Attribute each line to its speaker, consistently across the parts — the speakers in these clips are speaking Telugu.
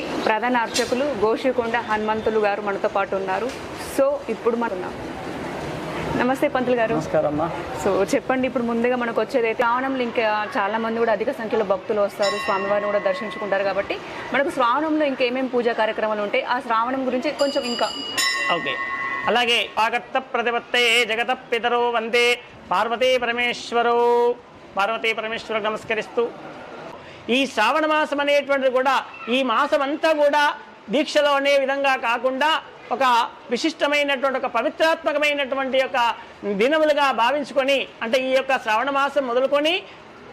Speaker 1: గుడి ప్రధాన అర్చకులు గోషికొండ హనుమంతులు గారు మనతో పాటు ఉన్నారు. సో ఇప్పుడు మనం నమస్తే పంతులు గారు.
Speaker 2: నమస్కారం.
Speaker 1: సో చెప్పండి, ఇప్పుడు ముందుగా మనకు వచ్చేది శ్రావణంలో ఇంకా చాలా మంది కూడా అధిక సంఖ్యలో భక్తులు వస్తారు, స్వామివారిని కూడా దర్శించుకుంటారు. కాబట్టి మనకు శ్రావణంలో ఇంకా ఏమేమి పూజా కార్యక్రమాలు ఉంటాయి, ఆ శ్రావణం గురించి కొంచెం ఇంకా
Speaker 2: ఓకే. అలాగే ఆగత్త ప్రతిపత్తే జగత పితరో వందే పార్వతీ పరమేశ్వరు నమస్కరిస్తూ ఈ శ్రావణ మాసం అనేటువంటిది కూడా ఈ మాసం అంతా కూడా దీక్షలో అనే విధంగా కాకుండా ఒక విశిష్టమైనటువంటి ఒక పవిత్రాత్మకమైనటువంటి యొక్క దినములుగా భావించుకొని, అంటే ఈ యొక్క శ్రావణ మాసం మొదలుకొని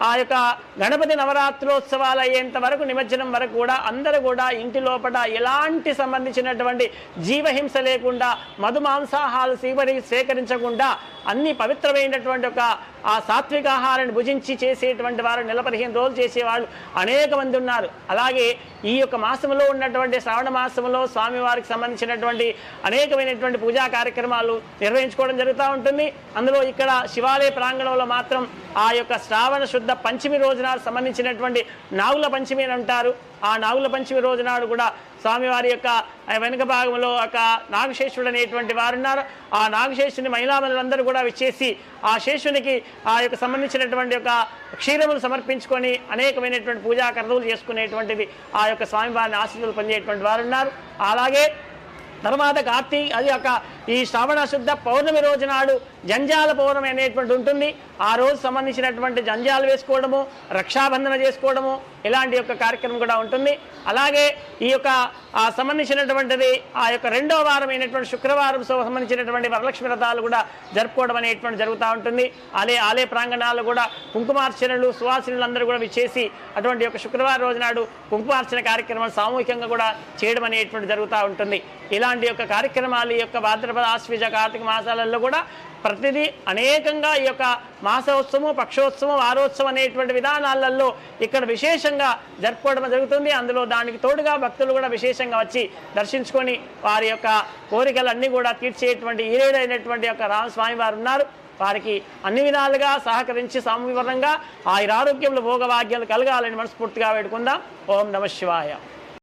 Speaker 2: ఆ యొక్క గణపతి నవరాత్రోత్సవాలు అయ్యేంత వరకు నిమజ్జనం వరకు కూడా అందరూ కూడా ఇంటి లోపల ఎలాంటి సంబంధించినటువంటి జీవహింస లేకుండా మధుమాంసాహాలు సేకరించకుండా అన్ని పవిత్రమైనటువంటి ఒక ఆ సాత్విక ఆహారాన్ని భుజించి చేసేటువంటి వారు 15 రోజులు చేసేవాళ్ళు అనేక మంది ఉన్నారు. అలాగే ఈ యొక్క మాసంలో ఉన్నటువంటి శ్రావణ మాసంలో స్వామివారికి సంబంధించినటువంటి అనేకమైనటువంటి పూజా కార్యక్రమాలు నిర్వహించుకోవడం జరుగుతూ ఉంటుంది. అందులో ఇక్కడ శివాలయ ప్రాంగణంలో మాత్రం ఆ యొక్క శ్రావణ శుద్ధ పంచమి రోజునాడు సంబంధించినటువంటి నాగుల పంచమి అని అంటారు. ఆ నాగుల పంచమి రోజునాడు కూడా స్వామివారి యొక్క వెనుక భాగంలో ఒక నాగశేషుడు అనేటువంటి వారు ఉన్నారు. ఆ నాగశేషుని మహిళామణులందరూ కూడా విచ్చేసి ఆ శేషునికి ఆ యొక్క సంబంధించినటువంటి యొక్క క్షీరములు సమర్పించుకొని అనేకమైనటువంటి పూజా కర్మలు చేసుకునేటువంటిది ఆ యొక్క స్వామివారిని ఆశీస్సులు పొందేటువంటి వారు ఉన్నారు. అలాగే తర్వాత అది ఒక ఈ శ్రావణ శుద్ధ పౌర్ణమి రోజు నాడు జంజాల పౌర్ణమి అనేటువంటి ఉంటుంది. ఆ రోజు సంబంధించినటువంటి జంజాలు వేసుకోవడము, రక్షాబంధన చేసుకోవడము ఇలాంటి యొక్క కార్యక్రమం కూడా ఉంటుంది. అలాగే ఈ యొక్క సంబంధించినటువంటిది ఆ యొక్క 2వ వారం అయినటువంటి శుక్రవారం సంబంధించినటువంటి వరలక్ష్మి వ్రతాలు కూడా జరుపుకోవడం అనేటువంటి జరుగుతూ ఉంటుంది. ఆలయ ప్రాంగణాలు కూడా కుంకుమార్చనలు సువాసినులు అందరూ కూడా విచ్చేసి అటువంటి యొక్క శుక్రవారం రోజు నాడు కుంకుమార్చన కార్యక్రమాలు సామూహికంగా కూడా చేయడం అనేటువంటి జరుగుతూ ఉంటుంది. ఇలాంటి యొక్క కార్యక్రమాలు ఈ యొక్క భాద్రపద ఆశ్వీజ కార్తీక మాసాలలో కూడా ప్రతిదీ అనేకంగా ఈ యొక్క మాసోత్సవం, పక్షోత్సవం, వారోత్సవం అనేటువంటి విధానాలలో ఇక్కడ విశేషంగా జరుపుకోవడం జరుగుతుంది. అందులో దానికి తోడుగా భక్తులు కూడా విశేషంగా వచ్చి దర్శించుకొని వారి యొక్క కోరికలన్నీ కూడా తీర్చేటువంటి ఈరేడైనటువంటి యొక్క రామస్వామి వారు ఉన్నారు. వారికి అన్ని విధాలుగా సహకరించి సామూహికంగా ఆయురారోగ్యములు భోగభాగ్యాలు కలగాలని మనస్ఫూర్తిగా వేడుకుందాం. ఓం నమః శివాయ.